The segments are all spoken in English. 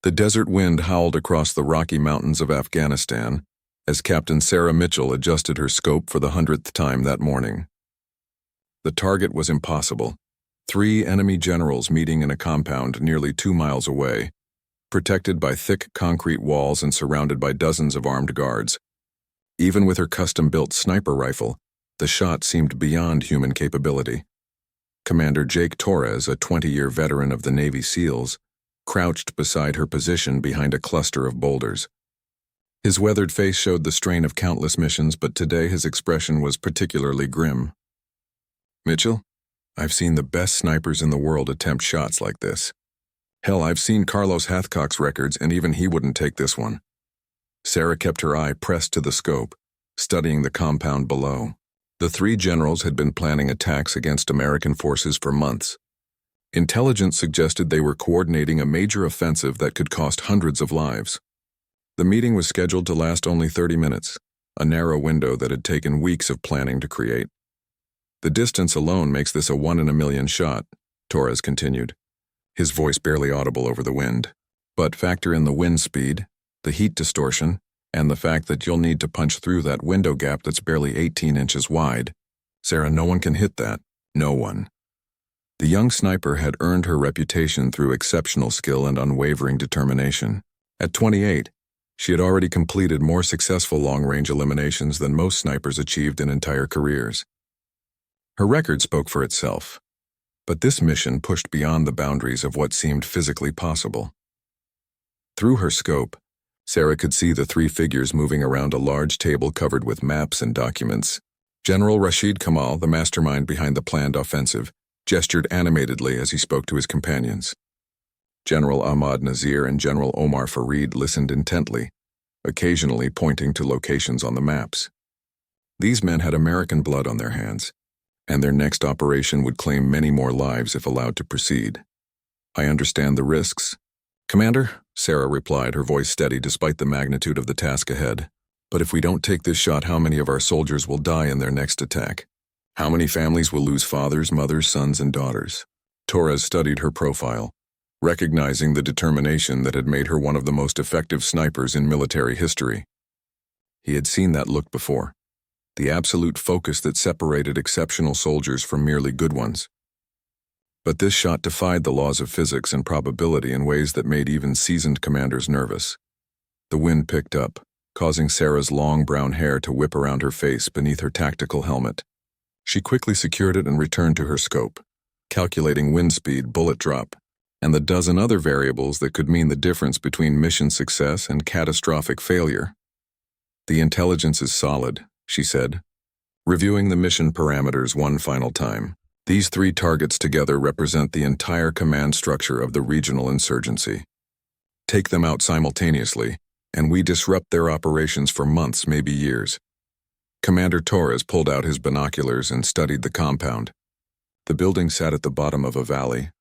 The desert wind howled across the Rocky Mountains of Afghanistan as Captain Sarah Mitchell adjusted her scope for the 100th time that morning. The target was impossible. 3 enemy generals meeting in a compound nearly 2 miles away, protected by thick concrete walls and surrounded by dozens of armed guards. Even with her custom-built sniper rifle, the shot seemed beyond human capability. Commander Jake Torres, a 20-year veteran of the Navy SEALs, crouched beside her position behind a cluster of boulders. His weathered face showed the strain of countless missions, but today his expression was particularly grim. "Mitchell, I've seen the best snipers in the world attempt shots like this. Hell, I've seen Carlos Hathcock's records, and even he wouldn't take this one." Sarah kept her eye pressed to the scope, studying the compound below. The 3 generals had been planning attacks against American forces for months. Intelligence suggested they were coordinating a major offensive that could cost hundreds of lives. The meeting was scheduled to last only 30 minutes, a narrow window that had taken weeks of planning to create. "The distance alone makes this a 1 in a million shot," Torres continued, his voice barely audible over the wind. "But factor in the wind speed, the heat distortion, and the fact that you'll need to punch through that window gap that's barely 18 inches wide. Sarah, no one can hit that. No one." The young sniper had earned her reputation through exceptional skill and unwavering determination. At 28, she had already completed more successful long-range eliminations than most snipers achieved in entire careers. Her record spoke for itself, but this mission pushed beyond the boundaries of what seemed physically possible. Through her scope, Sarah could see the 3 figures moving around a large table covered with maps and documents. General Rashid Kamal, the mastermind behind the planned offensive, gestured animatedly as he spoke to his companions. General Ahmad Nazir and General Omar Fareed listened intently, occasionally pointing to locations on the maps. These men had American blood on their hands, and their next operation would claim many more lives if allowed to proceed. "I understand the risks, Commander," Sarah replied, her voice steady despite the magnitude of the task ahead. "But if we don't take this shot, how many of our soldiers will die in their next attack? How many families will lose fathers, mothers, sons, and daughters?" Torres studied her profile, recognizing the determination that had made her one of the most effective snipers in military history. He had seen that look before, the absolute focus that separated exceptional soldiers from merely good ones. But this shot defied the laws of physics and probability in ways that made even seasoned commanders nervous. The wind picked up, causing Sarah's long brown hair to whip around her face beneath her tactical helmet. She quickly secured it and returned to her scope, calculating wind speed, bullet drop, and the dozen other variables that could mean the difference between mission success and catastrophic failure. "The intelligence is solid," she said, reviewing the mission parameters one final time. "These 3 targets together represent the entire command structure of the regional insurgency. Take them out simultaneously, and we disrupt their operations for months, maybe years." Commander Torres pulled out his binoculars and studied the compound. The building sat at the bottom of a valley,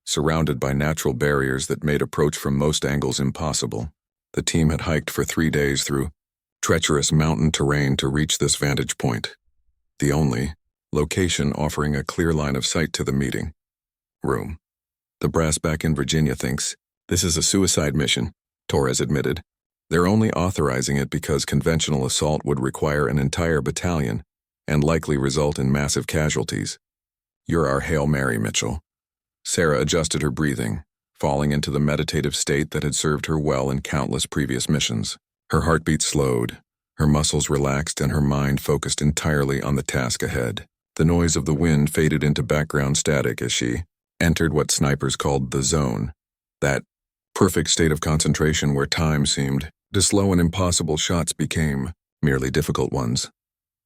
surrounded by natural barriers that made approach from most angles impossible. The team had hiked for 3 days through treacherous mountain terrain to reach this vantage point, the only location offering a clear line of sight to the meeting room. "The brass back in Virginia thinks this is a suicide mission," Torres admitted. "They're only authorizing it because conventional assault would require an entire battalion and likely result in massive casualties. You're our Hail Mary, Mitchell." Sarah adjusted her breathing, falling into the meditative state that had served her well in countless previous missions. Her heartbeat slowed, her muscles relaxed, and her mind focused entirely on the task ahead. The noise of the wind faded into background static as she entered what snipers called the zone, that perfect state of concentration where time seemed to slow and impossible shots became merely difficult ones.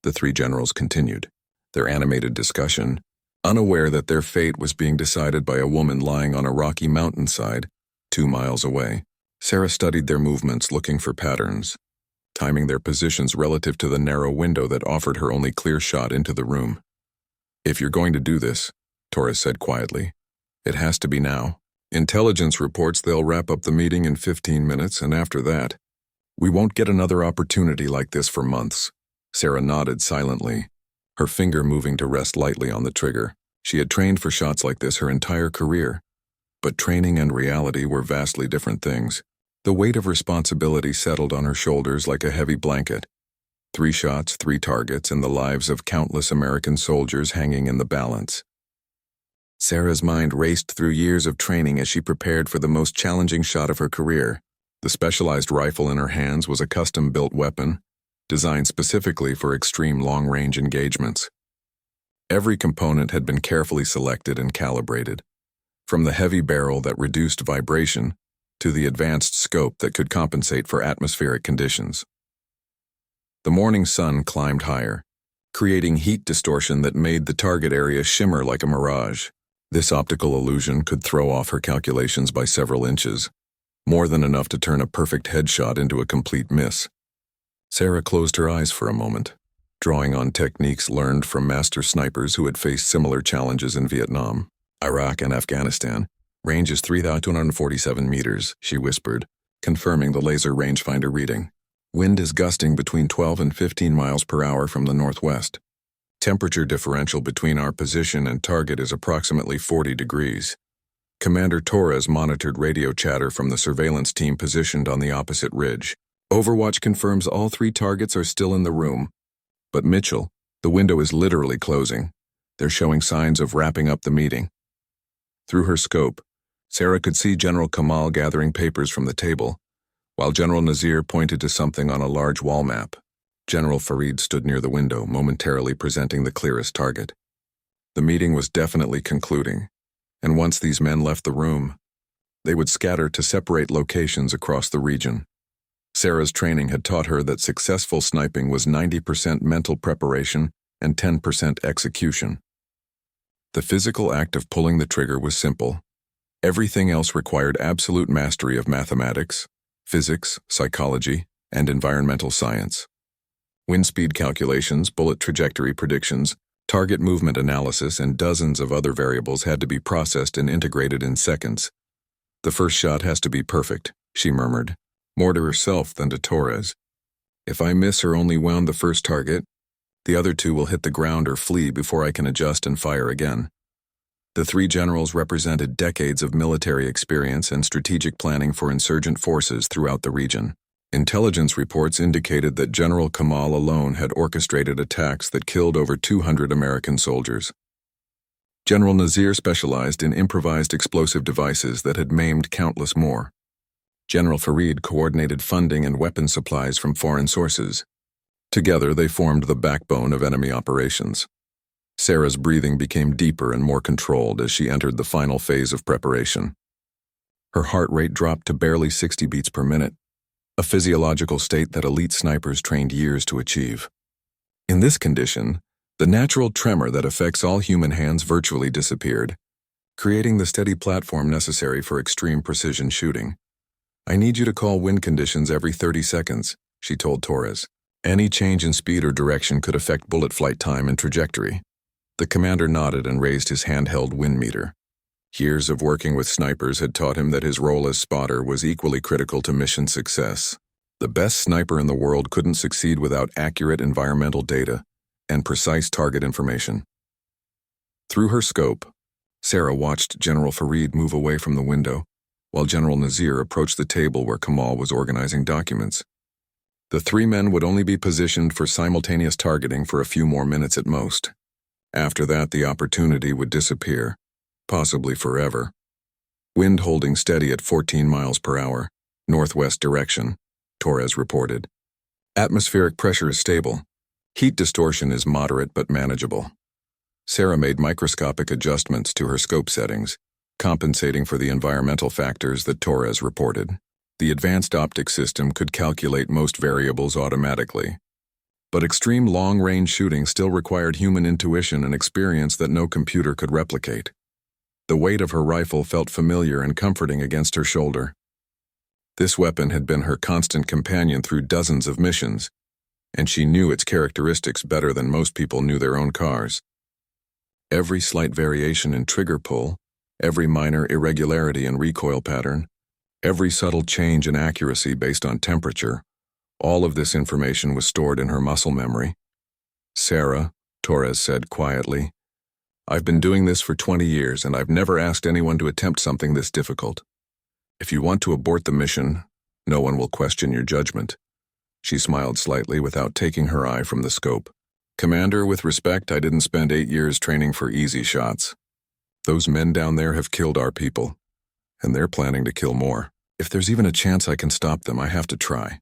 The 3 generals continued their animated discussion, unaware that their fate was being decided by a woman lying on a rocky mountainside 2 miles away. Sarah studied their movements, looking for patterns, timing their positions relative to the narrow window that offered her only clear shot into the room. "If you're going to do this," Torres said quietly, "it has to be now. Intelligence reports they'll wrap up the meeting in 15 minutes, and after that, we won't get another opportunity like this for months." Sarah nodded silently, her finger moving to rest lightly on the trigger. She had trained for shots like this her entire career, But training and reality were vastly different things. The weight of responsibility settled on her shoulders like a heavy blanket. 3 shots, 3 targets, and the lives of countless American soldiers hanging in the balance. Sarah's mind raced through years of training as she prepared for the most challenging shot of her career. The specialized rifle in her hands was a custom-built weapon, designed specifically for extreme long-range engagements. Every component had been carefully selected and calibrated, from the heavy barrel that reduced vibration to the advanced scope that could compensate for atmospheric conditions. The morning sun climbed higher, creating heat distortion that made the target area shimmer like a mirage. This optical illusion could throw off her calculations by several inches, more than enough to turn a perfect headshot into a complete miss. Sarah closed her eyes for a moment, drawing on techniques learned from master snipers who had faced similar challenges in Vietnam, Iraq, and Afghanistan. Range is 3,247 meters, she whispered, confirming the laser rangefinder reading. Wind is gusting between 12 and 15 miles per hour from the northwest. Temperature differential between our position and target is approximately 40 degrees. Commander Torres monitored radio chatter from the surveillance team positioned on the opposite ridge. Overwatch confirms all 3 targets are still in the room. But Mitchell, the window is literally closing. They're showing signs of wrapping up the meeting. Through her scope, Sarah could see General Kamal gathering papers from the table, while General Nazir pointed to something on a large wall map. General Farid stood near the window, momentarily presenting the clearest target. The meeting was definitely concluding, and once these men left the room, they would scatter to separate locations across the region. Sarah's training had taught her that successful sniping was 90% mental preparation and 10% execution. The physical act of pulling the trigger was simple. Everything else required absolute mastery of mathematics, physics, psychology, and environmental science. Wind speed calculations, bullet trajectory predictions, target movement analysis, and dozens of other variables had to be processed and integrated in seconds. The first shot has to be perfect, she murmured, more to herself than to Torres. If I miss or only wound the first target, the other 2 will hit the ground or flee before I can adjust and fire again. The 3 generals represented decades of military experience and strategic planning for insurgent forces throughout the region. Intelligence reports indicated that General Kamal alone had orchestrated attacks that killed over 200 American soldiers. General Nazir specialized in improvised explosive devices that had maimed countless more. General Farid coordinated funding and weapon supplies from foreign sources. Together, they formed the backbone of enemy operations. Sarah's breathing became deeper and more controlled as she entered the final phase of preparation. Her heart rate dropped to barely 60 beats per minute, a physiological state that elite snipers trained years to achieve. In this condition, the natural tremor that affects all human hands virtually disappeared, creating the steady platform necessary for extreme precision shooting. I need you to call wind conditions every 30 seconds, she told Torres. Any change in speed or direction could affect bullet flight time and trajectory. The commander nodded and raised his handheld wind meter. Years of working with snipers had taught him that his role as spotter was equally critical to mission success. The best sniper in the world couldn't succeed without accurate environmental data and precise target information. Through her scope, Sarah watched General Farid move away from the window, while General Nazir approached the table where Kamal was organizing documents. The 3 men would only be positioned for simultaneous targeting for a few more minutes at most. After that, the opportunity would disappear, possibly forever. Wind holding steady at 14 miles per hour, northwest direction, Torres reported. Atmospheric pressure is stable. Heat distortion is moderate but manageable. Sarah made microscopic adjustments to her scope settings, compensating for the environmental factors that Torres reported. The advanced optic system could calculate most variables automatically. But extreme long-range shooting still required human intuition and experience that no computer could replicate. The weight of her rifle felt familiar and comforting against her shoulder. This weapon had been her constant companion through dozens of missions, and she knew its characteristics better than most people knew their own cars. Every slight variation in trigger pull, every minor irregularity in recoil pattern, every subtle change in accuracy based on temperature, all of this information was stored in her muscle memory. Sarah, Torres said quietly, I've been doing this for 20 years, and I've never asked anyone to attempt something this difficult. If you want to abort the mission, no one will question your judgment." She smiled slightly without taking her eye from the scope. "Commander, with respect, I didn't spend 8 years training for easy shots. Those men down there have killed our people, and they're planning to kill more. If there's even a chance I can stop them, I have to try."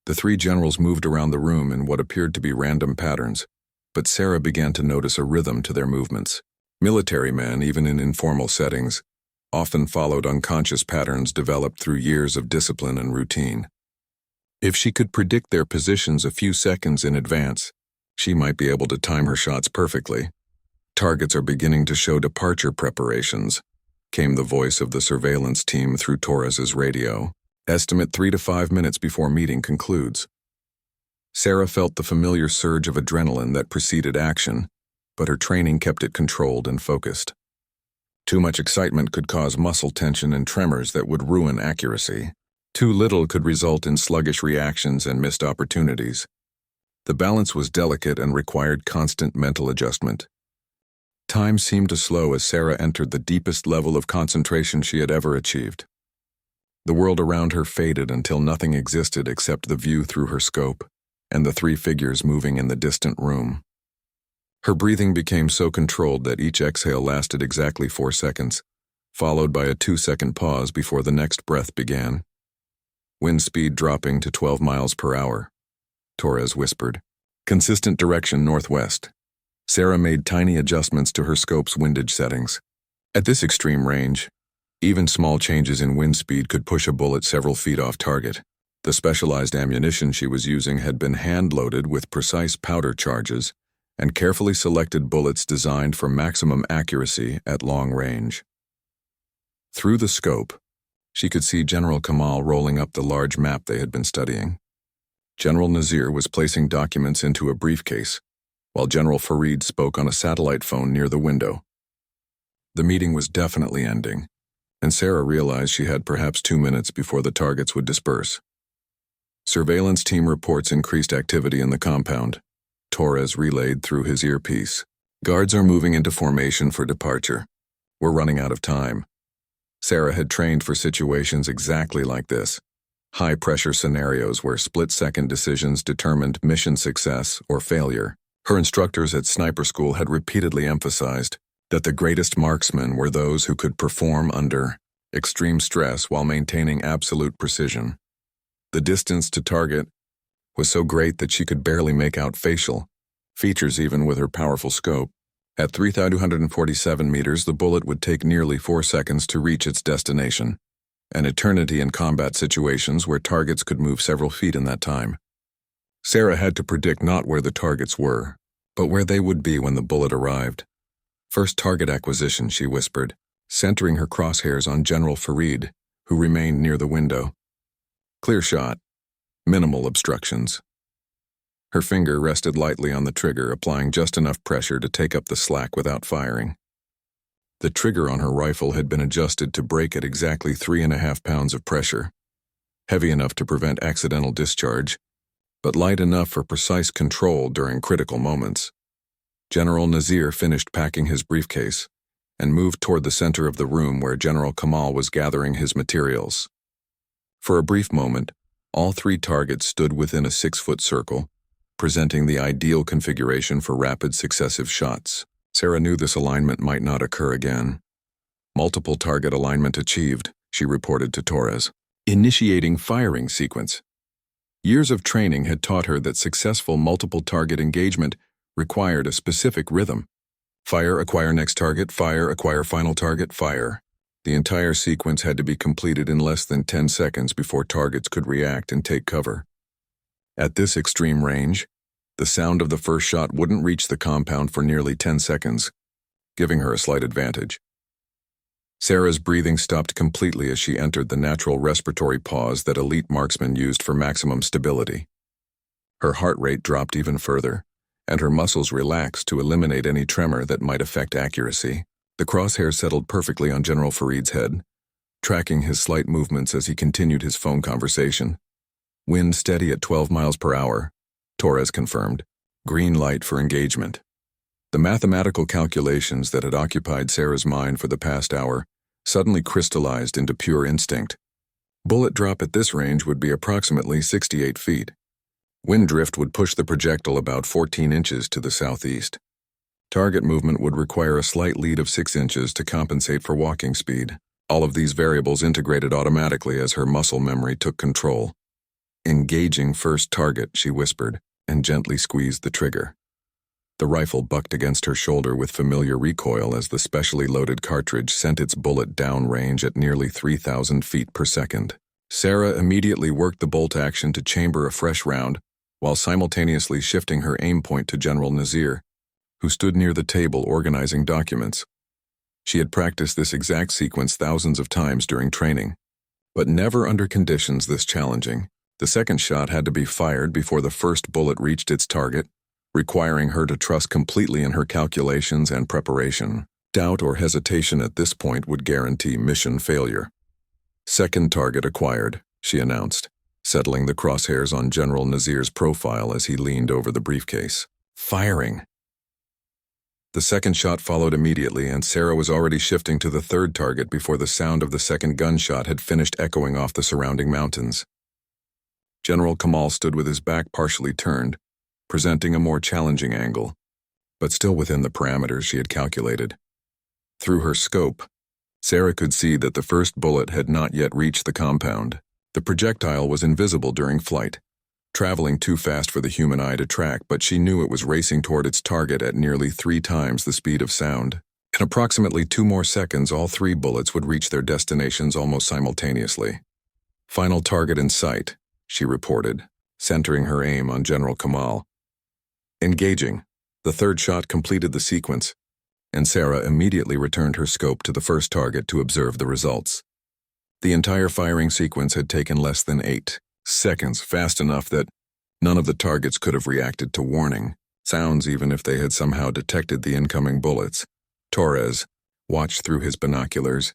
The three generals moved around the room in what appeared to be random patterns, but Sarah began to notice a rhythm to their movements. Military men, even in informal settings, often followed unconscious patterns developed through years of discipline and routine. If she could predict their positions a few seconds in advance, she might be able to time her shots perfectly. "Targets are beginning to show departure preparations," came the voice of the surveillance team through Torres's radio. "Estimate 3 to 5 minutes before meeting concludes." Sarah felt the familiar surge of adrenaline that preceded action, but her training kept it controlled and focused. Too much excitement could cause muscle tension and tremors that would ruin accuracy. Too little could result in sluggish reactions and missed opportunities. The balance was delicate and required constant mental adjustment. Time seemed to slow as Sarah entered the deepest level of concentration she had ever achieved. The world around her faded until nothing existed except the view through her scope and the three figures moving in the distant room. Her breathing became so controlled that each exhale lasted exactly 4 seconds, followed by a 2-second pause before the next breath began. "Wind speed dropping to 12 miles per hour," Torres whispered. "Consistent direction northwest." Sarah made tiny adjustments to her scope's windage settings. At this extreme range, even small changes in wind speed could push a bullet several feet off target. The specialized ammunition she was using had been hand-loaded with precise powder charges and carefully selected bullets designed for maximum accuracy at long range. Through the scope, she could see General Kamal rolling up the large map they had been studying. General Nazir was placing documents into a briefcase, while General Farid spoke on a satellite phone near the window. The meeting was definitely ending, and Sarah realized she had perhaps 2 minutes before the targets would disperse. "Surveillance team reports increased activity in the compound," Torres relayed through his earpiece. "Guards are moving into formation for departure. We're running out of time." Sarah had trained for situations exactly like this, high-pressure scenarios where split-second decisions determined mission success or failure. Her instructors at sniper school had repeatedly emphasized that the greatest marksmen were those who could perform under extreme stress while maintaining absolute precision. The distance to target was so great that she could barely make out facial features even with her powerful scope. At 3,247 meters, the bullet would take nearly 4 seconds to reach its destination, an eternity in combat situations where targets could move several feet in that time. Sarah had to predict not where the targets were, but where they would be when the bullet arrived. "First target acquisition," she whispered, centering her crosshairs on General Farid, who remained near the window. "Clear shot. Minimal obstructions." Her finger rested lightly on the trigger, applying just enough pressure to take up the slack without firing. The trigger on her rifle had been adjusted to break at exactly 3.5 pounds of pressure, heavy enough to prevent accidental discharge, but light enough for precise control during critical moments. General Nazir finished packing his briefcase and moved toward the center of the room where General Kamal was gathering his materials. For a brief moment, all 3 targets stood within a 6-foot circle, presenting the ideal configuration for rapid successive shots. Sarah knew this alignment might not occur again. "Multiple target alignment achieved," she reported to Torres. "Initiating firing sequence." Years of training had taught her that successful multiple target engagement required a specific rhythm. Fire, acquire next target, fire, acquire final target, fire. The entire sequence had to be completed in less than 10 seconds before targets could react and take cover. At this extreme range, the sound of the first shot wouldn't reach the compound for nearly 10 seconds, giving her a slight advantage. Sarah's breathing stopped completely as she entered the natural respiratory pause that elite marksmen used for maximum stability. Her heart rate dropped even further, and her muscles relaxed to eliminate any tremor that might affect accuracy. The crosshairs settled perfectly on General Farid's head, tracking his slight movements as he continued his phone conversation. "Wind steady at 12 miles per hour, Torres confirmed. "Green light for engagement." The mathematical calculations that had occupied Sarah's mind for the past hour suddenly crystallized into pure instinct. Bullet drop at this range would be approximately 68 feet. Wind drift would push the projectile about 14 inches to the southeast. Target movement would require a slight lead of 6 inches to compensate for walking speed. All of these variables integrated automatically as her muscle memory took control. "Engaging first target," she whispered, and gently squeezed the trigger. The rifle bucked against her shoulder with familiar recoil as the specially loaded cartridge sent its bullet down range at nearly 3,000 feet per second. Sarah immediately worked the bolt action to chamber a fresh round, while simultaneously shifting her aim point to General Nazir, who stood near the table organizing documents. She had practiced this exact sequence thousands of times during training, but never under conditions this challenging. The second shot had to be fired before the first bullet reached its target, requiring her to trust completely in her calculations and preparation. Doubt or hesitation at this point would guarantee mission failure. "Second target acquired," she announced, settling the crosshairs on General Nazir's profile as he leaned over the briefcase. Firing. The second shot followed immediately, and Sarah was already shifting to the third target before the sound of the second gunshot had finished echoing off the surrounding mountains. General Kamal stood with his back partially turned, presenting a more challenging angle, but still within the parameters she had calculated. Through her scope, Sarah could see that the first bullet had not yet reached the compound. The projectile was invisible during flight, traveling too fast for the human eye to track, but she knew it was racing toward its target at nearly 3 times the speed of sound. In approximately 2 more seconds, all 3 bullets would reach their destinations almost simultaneously. "Final target in sight," she reported, centering her aim on General Kamal. "Engaging." The third shot completed the sequence, and Sarah immediately returned her scope to the first target to observe the results. The entire firing sequence had taken less than 8 seconds, fast enough that none of the targets could have reacted to warning sounds even if they had somehow detected the incoming bullets. Torres watched through his binoculars,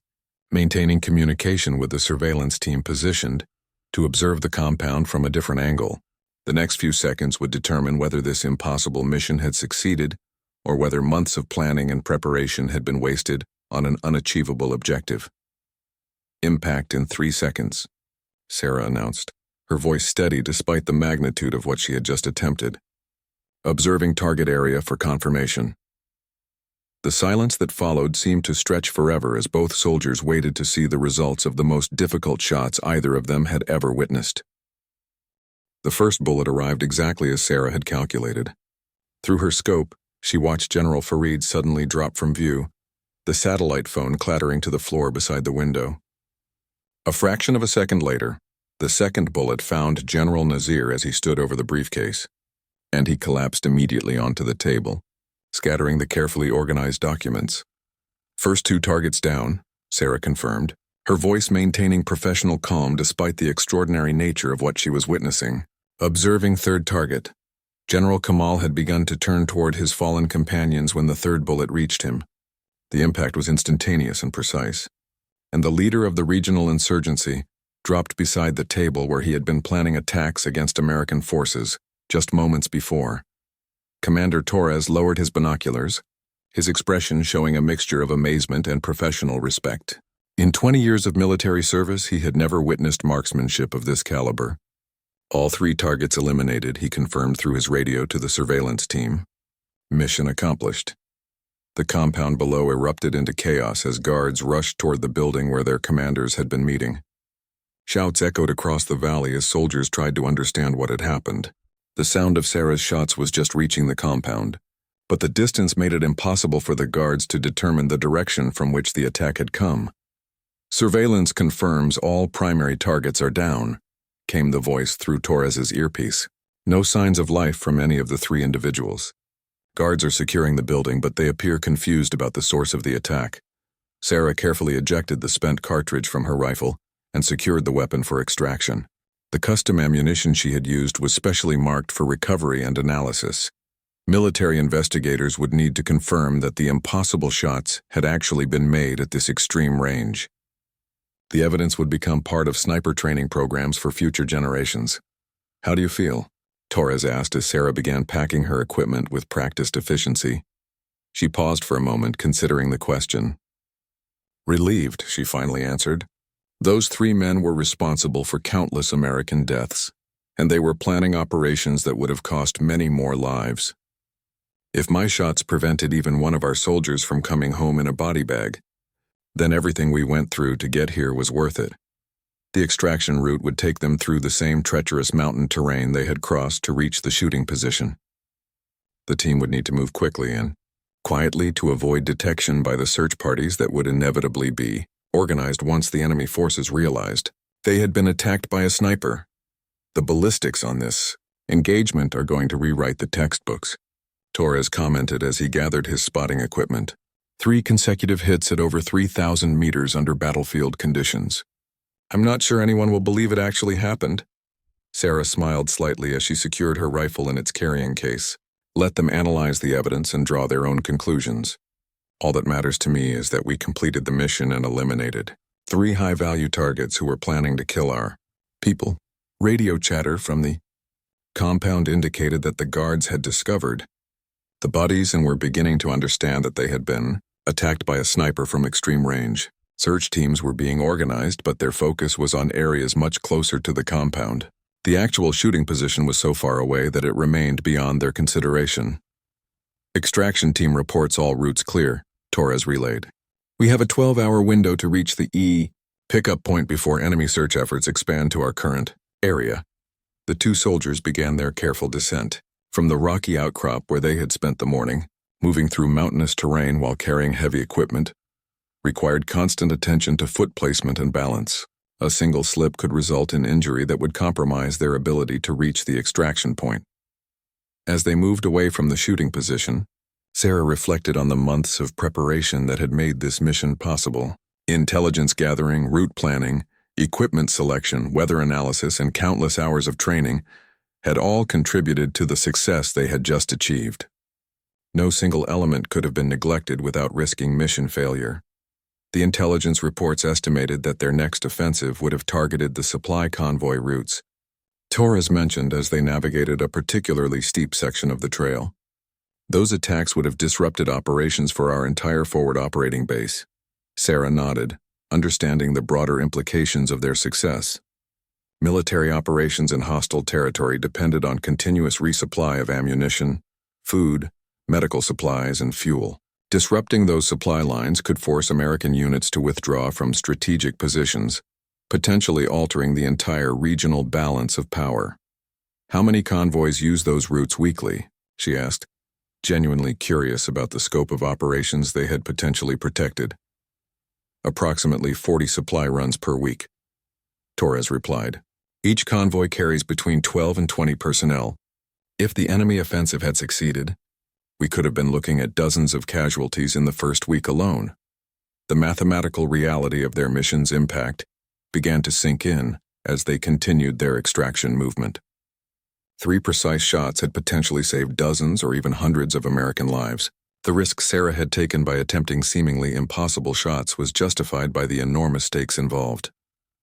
maintaining communication with the surveillance team positioned to observe the compound from a different angle. The next few seconds would determine whether this impossible mission had succeeded or whether months of planning and preparation had been wasted on an unachievable objective. "Impact in 3 seconds," Sarah announced, her voice steady despite the magnitude of what she had just attempted. "Observing target area for confirmation." The silence that followed seemed to stretch forever as both soldiers waited to see the results of the most difficult shots either of them had ever witnessed. The first bullet arrived exactly as Sarah had calculated. Through her scope, she watched General Farid suddenly drop from view, the satellite phone clattering to the floor beside the window. A fraction of a second later, the second bullet found General Nazir as he stood over the briefcase, and he collapsed immediately onto the table, scattering the carefully organized documents. "First 2 targets down," Sarah confirmed, her voice maintaining professional calm despite the extraordinary nature of what she was witnessing. "Observing third target." General Kamal had begun to turn toward his fallen companions when the third bullet reached him. The impact was instantaneous and precise, and the leader of the regional insurgency dropped beside the table where he had been planning attacks against American forces just moments before. Commander Torres lowered his binoculars, his expression showing a mixture of amazement and professional respect. In 20 years of military service, he had never witnessed marksmanship of this caliber. All 3 targets eliminated, he confirmed through his radio to the surveillance team. Mission accomplished. The compound below erupted into chaos as guards rushed toward the building where their commanders had been meeting. Shouts echoed across the valley as soldiers tried to understand what had happened. The sound of Sarah's shots was just reaching the compound, but the distance made it impossible for the guards to determine the direction from which the attack had come. "Surveillance confirms all primary targets are down," came the voice through Torres's earpiece. "No signs of life from any of the 3 individuals. Guards are securing the building, but they appear confused about the source of the attack." Sarah carefully ejected the spent cartridge from her rifle and secured the weapon for extraction. The custom ammunition she had used was specially marked for recovery and analysis. Military investigators would need to confirm that the impossible shots had actually been made at this extreme range. The evidence would become part of sniper training programs for future generations. "How do you feel?" Torres asked as Sarah began packing her equipment with practiced efficiency. She paused for a moment, considering the question. Relieved, she finally answered. Those 3 men were responsible for countless American deaths, and they were planning operations that would have cost many more lives. If my shots prevented even one of our soldiers from coming home in a body bag, then everything we went through to get here was worth it. The extraction route would take them through the same treacherous mountain terrain they had crossed to reach the shooting position. The team would need to move quickly and quietly to avoid detection by the search parties that would inevitably be organized once the enemy forces realized they had been attacked by a sniper. The ballistics on this engagement are going to rewrite the textbooks, Torres commented as he gathered his spotting equipment. 3 consecutive hits at over 3,000 meters under battlefield conditions. I'm not sure anyone will believe it actually happened. Sarah smiled slightly as she secured her rifle in its carrying case. Let them analyze the evidence and draw their own conclusions. All that matters to me is that we completed the mission and eliminated 3 high-value targets who were planning to kill our people. Radio chatter from the compound indicated that the guards had discovered the bodies and were beginning to understand that they had been attacked by a sniper from extreme range. Search teams were being organized, but their focus was on areas much closer to the compound. The actual shooting position was so far away that it remained beyond their consideration. Extraction team reports all routes clear, Torres relayed. We have a 12-hour window to reach the pickup point before enemy search efforts expand to our current area. The 2 soldiers began their careful descent from the rocky outcrop where they had spent the morning. Moving through mountainous terrain while carrying heavy equipment required constant attention to foot placement and balance. A single slip could result in injury that would compromise their ability to reach the extraction point. As they moved away from the shooting position, Sarah reflected on the months of preparation that had made this mission possible. Intelligence gathering, route planning, equipment selection, weather analysis, and countless hours of training had all contributed to the success they had just achieved. No single element could have been neglected without risking mission failure. The intelligence reports estimated that their next offensive would have targeted the supply convoy routes Torres mentioned as they navigated a particularly steep section of the trail. Those attacks would have disrupted operations for our entire forward operating base. Sarah nodded, understanding the broader implications of their success. Military operations in hostile territory depended on continuous resupply of ammunition, food, medical supplies, and fuel. Disrupting those supply lines could force American units to withdraw from strategic positions, potentially altering the entire regional balance of power. How many convoys use those routes weekly? She asked, genuinely curious about the scope of operations they had potentially protected. Approximately 40 supply runs per week, Torres replied. Each convoy carries between 12 and 20 personnel. If the enemy offensive had succeeded, we could have been looking at dozens of casualties in the first week alone. The mathematical reality of their mission's impact began to sink in as they continued their extraction movement. 3 precise shots had potentially saved dozens or even hundreds of American lives. The risk Sarah had taken by attempting seemingly impossible shots was justified by the enormous stakes involved.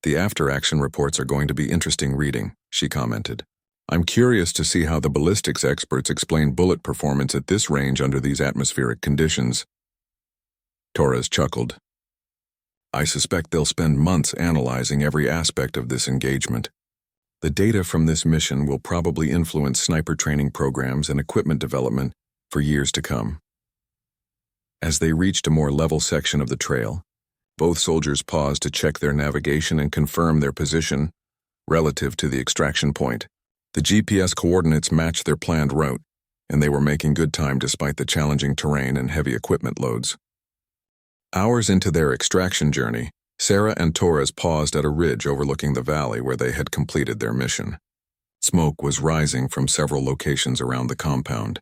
The after-action reports are going to be interesting reading, she commented. I'm curious to see how the ballistics experts explain bullet performance at this range under these atmospheric conditions. Torres chuckled. I suspect they'll spend months analyzing every aspect of this engagement. The data from this mission will probably influence sniper training programs and equipment development for years to come. As they reached a more level section of the trail, both soldiers paused to check their navigation and confirm their position relative to the extraction point. The GPS coordinates matched their planned route, and they were making good time despite the challenging terrain and heavy equipment loads. Hours into their extraction journey, Sarah and Torres paused at a ridge overlooking the valley where they had completed their mission. Smoke was rising from several locations around the compound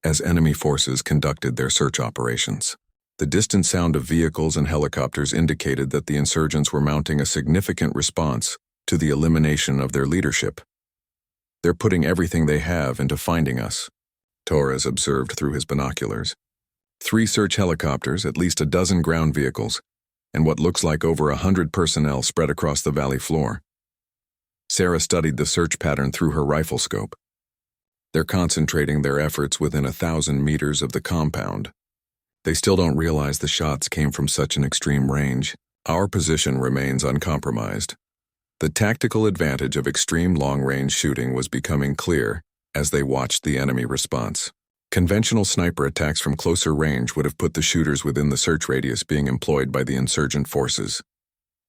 as enemy forces conducted their search operations. The distant sound of vehicles and helicopters indicated that the insurgents were mounting a significant response to the elimination of their leadership. They're putting everything they have into finding us, Torres observed through his binoculars. 3 search helicopters, at least a dozen ground vehicles, and what looks like over 100 personnel spread across the valley floor. Sarah studied the search pattern through her rifle scope. They're concentrating their efforts within 1,000 meters of the compound, They still don't realize the shots came from such an extreme range. Our position remains uncompromised. The tactical advantage of extreme long-range shooting was becoming clear as they watched the enemy response. Conventional sniper attacks from closer range would have put the shooters within the search radius being employed by the insurgent forces.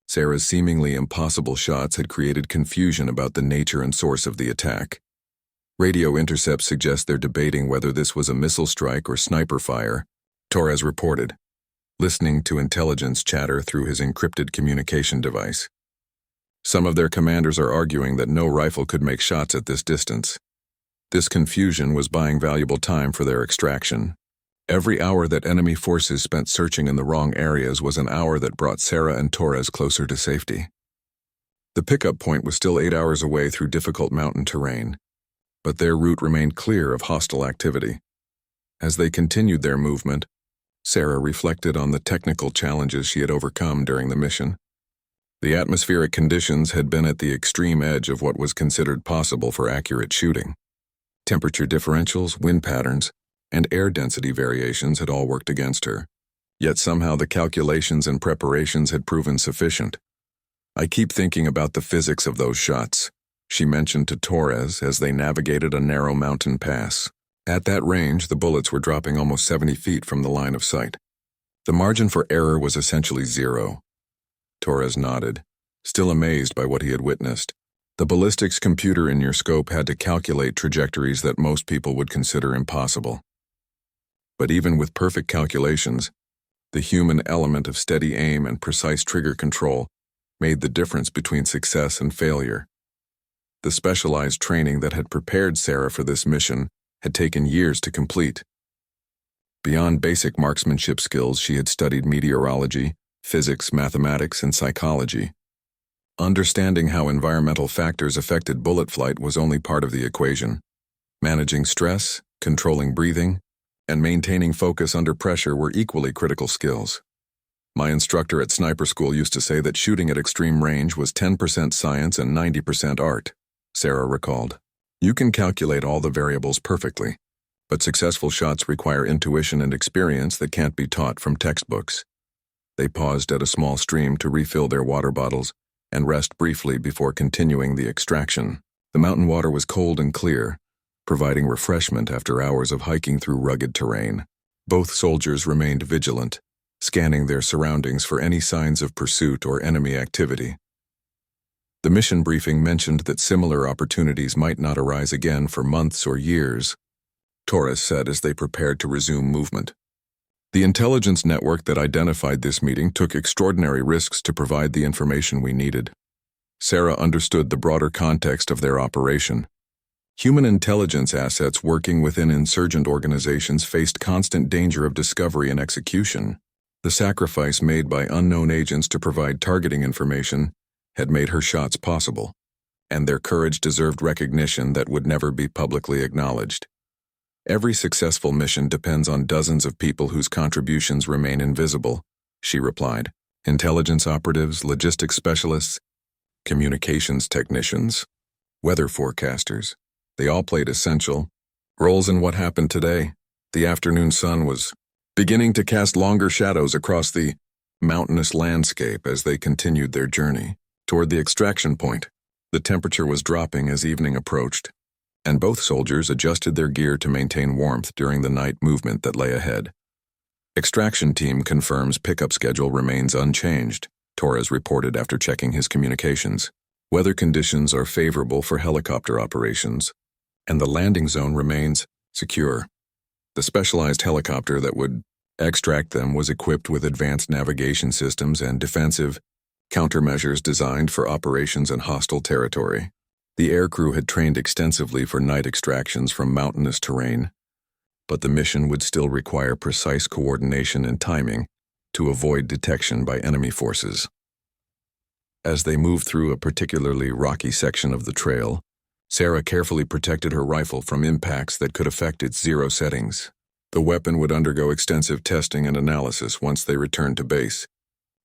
Sarah's seemingly impossible shots had created confusion about the nature and source of the attack. Radio intercepts suggest they're debating whether this was a missile strike or sniper fire, Torres reported, listening to intelligence chatter through his encrypted communication device. Some of their commanders are arguing that no rifle could make shots at this distance. This confusion was buying valuable time for their extraction. Every hour that enemy forces spent searching in the wrong areas was an hour that brought Sarah and Torres closer to safety. The pickup point was still 8 hours away through difficult mountain terrain, but their route remained clear of hostile activity. As they continued their movement, Sarah reflected on the technical challenges she had overcome during the mission. The atmospheric conditions had been at the extreme edge of what was considered possible for accurate shooting. Temperature differentials, wind patterns, and air density variations had all worked against her. Yet somehow the calculations and preparations had proven sufficient. "I keep thinking about the physics of those shots," she mentioned to Torres as they navigated a narrow mountain pass. At that range, the bullets were dropping almost 70 feet from the line of sight. The margin for error was essentially zero. Torres nodded, still amazed by what he had witnessed. The ballistics computer in your scope had to calculate trajectories that most people would consider impossible. But even with perfect calculations, the human element of steady aim and precise trigger control made the difference between success and failure. The specialized training that had prepared Sarah for this mission had taken years to complete. Beyond basic marksmanship skills, she had studied meteorology, physics, mathematics, and psychology. Understanding how environmental factors affected bullet flight was only part of the equation. Managing stress, controlling breathing, and maintaining focus under pressure were equally critical skills. My instructor at sniper school used to say that shooting at extreme range was 10% science and 90% art, Sarah recalled. You can calculate all the variables perfectly, but successful shots require intuition and experience that can't be taught from textbooks. They paused at a small stream to refill their water bottles and rest briefly before continuing the extraction. The mountain water was cold and clear, providing refreshment after hours of hiking through rugged terrain. Both soldiers remained vigilant, scanning their surroundings for any signs of pursuit or enemy activity. The mission briefing mentioned that similar opportunities might not arise again for months or years, Torres said as they prepared to resume movement. The intelligence network that identified this meeting took extraordinary risks to provide the information we needed. Sarah understood the broader context of their operation. Human intelligence assets working within insurgent organizations faced constant danger of discovery and execution. The sacrifice made by unknown agents to provide targeting information had made her shots possible, and their courage deserved recognition that would never be publicly acknowledged. Every successful mission depends on dozens of people whose contributions remain invisible, she replied. Intelligence operatives, logistics specialists, communications technicians, weather forecasters. They all played essential roles in what happened today. The afternoon sun was beginning to cast longer shadows across the mountainous landscape as they continued their journey toward the extraction point. The temperature was dropping as evening approached, and both soldiers adjusted their gear to maintain warmth during the night movement that lay ahead. Extraction team confirms pickup schedule remains unchanged, Torres reported after checking his communications. Weather conditions are favorable for helicopter operations, and the landing zone remains secure. The specialized helicopter that would extract them was equipped with advanced navigation systems and defensive countermeasures designed for operations in hostile territory. The aircrew had trained extensively for night extractions from mountainous terrain, but the mission would still require precise coordination and timing to avoid detection by enemy forces. As they moved through a particularly rocky section of the trail, Sarah carefully protected her rifle from impacts that could affect its zero settings. The weapon would undergo extensive testing and analysis once they returned to base,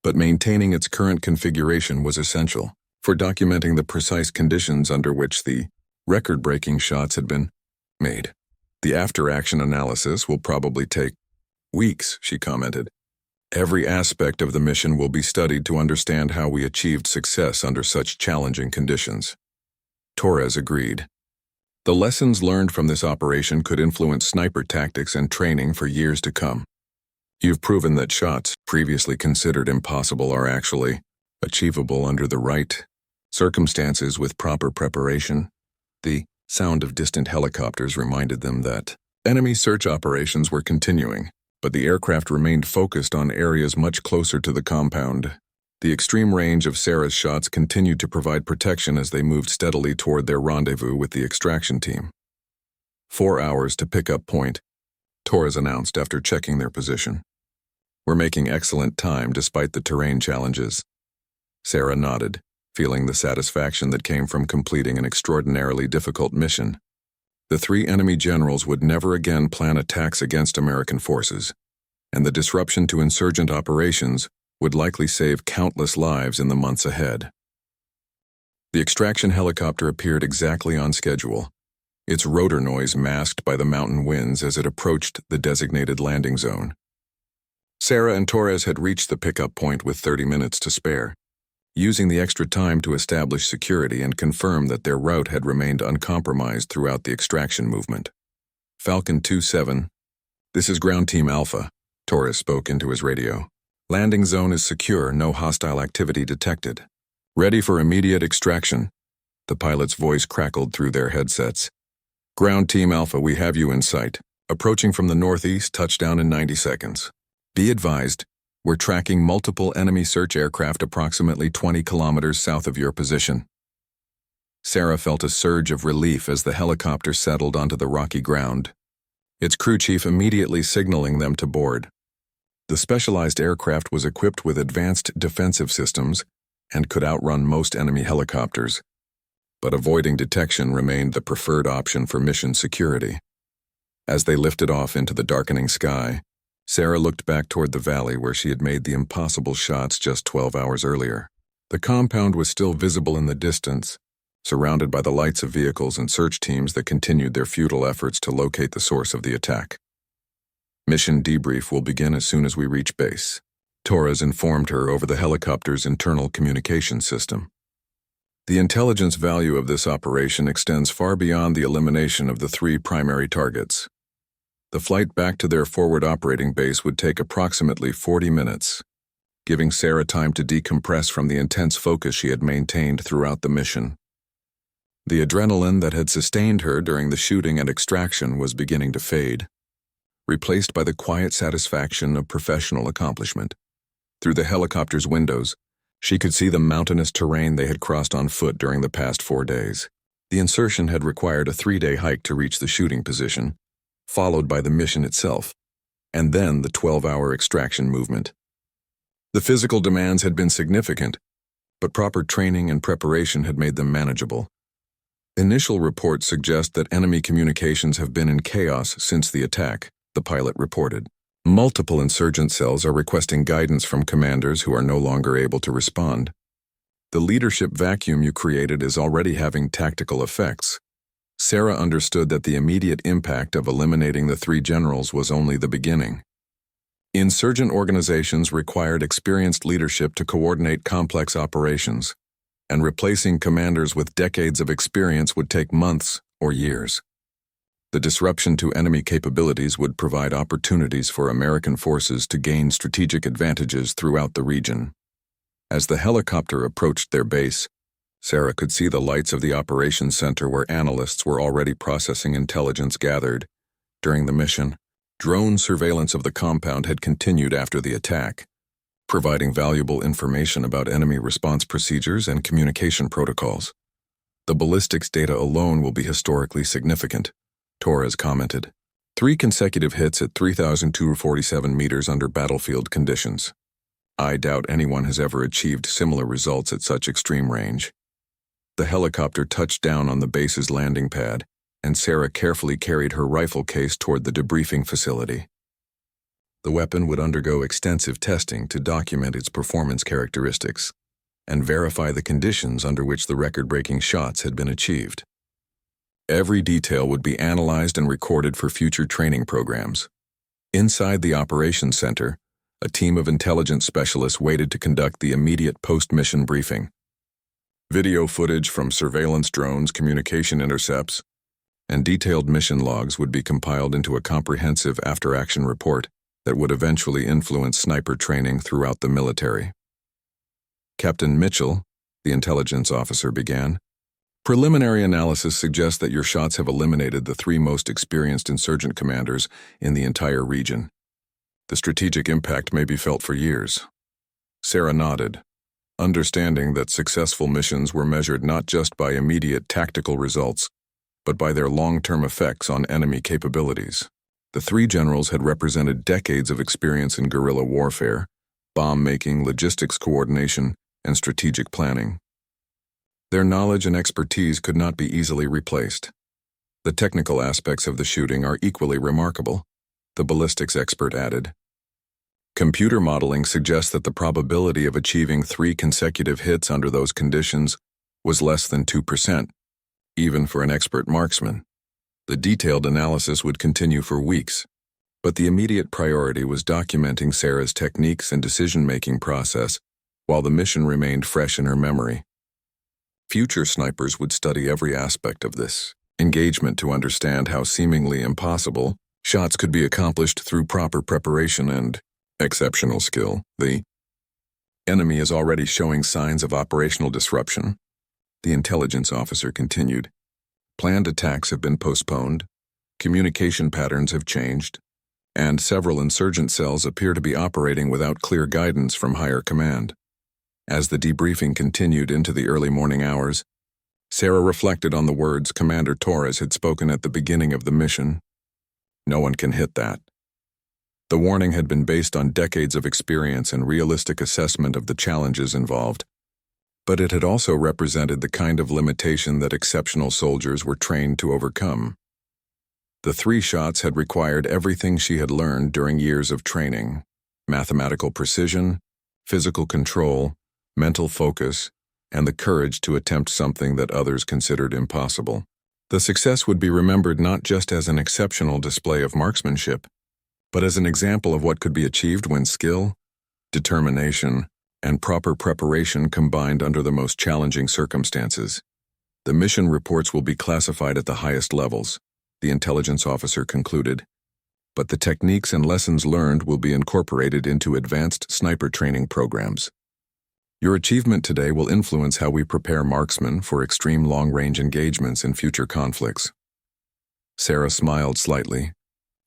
but maintaining its current configuration was essential for documenting the precise conditions under which the record-breaking shots had been made. The after-action analysis will probably take Weeks, she commented. Every aspect of the mission will be studied to understand how we achieved success under such challenging conditions. Torres agreed. The lessons learned from this operation could influence sniper tactics and training for years to come. You've proven that shots previously considered impossible are actually achievable under the right circumstances with proper preparation. The sound of distant helicopters reminded them that enemy search operations were continuing, but the aircraft remained focused on areas much closer to the compound. The extreme range of Sarah's shots continued to provide protection as they moved steadily toward their rendezvous with the extraction team. 4 hours to pick up point, Torres announced after checking their position. We're making excellent time despite the terrain challenges. Sarah nodded, feeling the satisfaction that came from completing an extraordinarily difficult mission. The 3 enemy generals would never again plan attacks against American forces, and the disruption to insurgent operations would likely save countless lives in the months ahead. The extraction helicopter appeared exactly on schedule, its rotor noise masked by the mountain winds as it approached the designated landing zone. Sarah and Torres had reached the pickup point with 30 minutes to spare, using the extra time to establish security and confirm that their route had remained uncompromised throughout the extraction movement. Falcon 2-7, this is Ground Team Alpha, Torres spoke into his radio. Landing zone is secure, no hostile activity detected. Ready for immediate extraction. The pilot's voice crackled through their headsets. Ground Team Alpha, we have you in sight. Approaching from the northeast, touchdown in 90 seconds. Be advised, we're tracking multiple enemy search aircraft approximately 20 kilometers south of your position. Sarah felt a surge of relief as the helicopter settled onto the rocky ground, its crew chief immediately signaling them to board. The specialized aircraft was equipped with advanced defensive systems and could outrun most enemy helicopters, but avoiding detection remained the preferred option for mission security. As they lifted off into the darkening sky, Sarah looked back toward the valley where she had made the impossible shots just 12 hours earlier. The compound was still visible in the distance, surrounded by the lights of vehicles and search teams that continued their futile efforts to locate the source of the attack. Mission debrief will begin as soon as we reach base, Torres informed her over the helicopter's internal communication system. The intelligence value of this operation extends far beyond the elimination of the 3 primary targets. The flight back to their forward operating base would take approximately 40 minutes, giving Sarah time to decompress from the intense focus she had maintained throughout the mission. The adrenaline that had sustained her during the shooting and extraction was beginning to fade, replaced by the quiet satisfaction of professional accomplishment. Through the helicopter's windows, she could see the mountainous terrain they had crossed on foot during the past 4 days. The insertion had required a 3-day hike to reach the shooting position, followed by the mission itself, and then the 12-hour extraction movement. The physical demands had been significant, but proper training and preparation had made them manageable. Initial reports suggest that enemy communications have been in chaos since the attack, the pilot reported. Multiple insurgent cells are requesting guidance from commanders who are no longer able to respond. The leadership vacuum you created is already having tactical effects. Sarah understood that the immediate impact of eliminating the 3 generals was only the beginning. Insurgent organizations required experienced leadership to coordinate complex operations, and replacing commanders with decades of experience would take months or years. The disruption to enemy capabilities would provide opportunities for American forces to gain strategic advantages throughout the region. As the helicopter approached their base, Sarah could see the lights of the operations center where analysts were already processing intelligence gathered. During the mission, drone surveillance of the compound had continued after the attack, providing valuable information about enemy response procedures and communication protocols. The ballistics data alone will be historically significant, Torres commented. 3 consecutive hits at 3,247 meters under battlefield conditions. I doubt anyone has ever achieved similar results at such extreme range. The helicopter touched down on the base's landing pad, and Sarah carefully carried her rifle case toward the debriefing facility. The weapon would undergo extensive testing to document its performance characteristics and verify the conditions under which the record-breaking shots had been achieved. Every detail would be analyzed and recorded for future training programs. Inside the operations center, a team of intelligence specialists waited to conduct the immediate post-mission briefing. Video footage from surveillance drones, communication intercepts, and detailed mission logs would be compiled into a comprehensive after-action report that would eventually influence sniper training throughout the military. Captain Mitchell, the intelligence officer, began. Preliminary analysis suggests that your shots have eliminated the 3 most experienced insurgent commanders in the entire region. The strategic impact may be felt for years. Sarah nodded, understanding that successful missions were measured not just by immediate tactical results, but by their long-term effects on enemy capabilities. The 3 generals had represented decades of experience in guerrilla warfare, bomb-making, logistics coordination, and strategic planning. Their knowledge and expertise could not be easily replaced. The technical aspects of the shooting are equally remarkable, the ballistics expert added. Computer modeling suggests that the probability of achieving 3 consecutive hits under those conditions was less than 2%, even for an expert marksman. The detailed analysis would continue for weeks, but the immediate priority was documenting Sarah's techniques and decision-making process while the mission remained fresh in her memory. Future snipers would study every aspect of this engagement to understand how seemingly impossible shots could be accomplished through proper preparation and exceptional skill. The enemy is already showing signs of operational disruption, the intelligence officer continued. Planned attacks have been postponed, communication patterns have changed, and several insurgent cells appear to be operating without clear guidance from higher command. As the debriefing continued into the early morning hours, Sarah reflected on the words Commander Torres had spoken at the beginning of the mission. No one can hit that. The warning had been based on decades of experience and realistic assessment of the challenges involved, but it had also represented the kind of limitation that exceptional soldiers were trained to overcome. The 3 shots had required everything she had learned during years of training: mathematical precision, physical control, mental focus, and the courage to attempt something that others considered impossible. The success would be remembered not just as an exceptional display of marksmanship, but as an example of what could be achieved when skill, determination, and proper preparation combined under the most challenging circumstances. The mission reports will be classified at the highest levels, the intelligence officer concluded, but the techniques and lessons learned will be incorporated into advanced sniper training programs. Your achievement today will influence how we prepare marksmen for extreme long-range engagements in future conflicts. Sarah smiled slightly,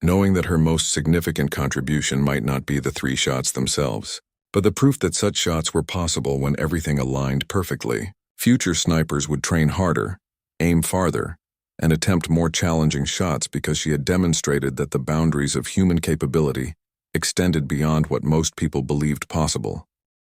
knowing that her most significant contribution might not be the 3 shots themselves, but the proof that such shots were possible when everything aligned perfectly. Future snipers would train harder, aim farther, and attempt more challenging shots because she had demonstrated that the boundaries of human capability extended beyond what most people believed possible.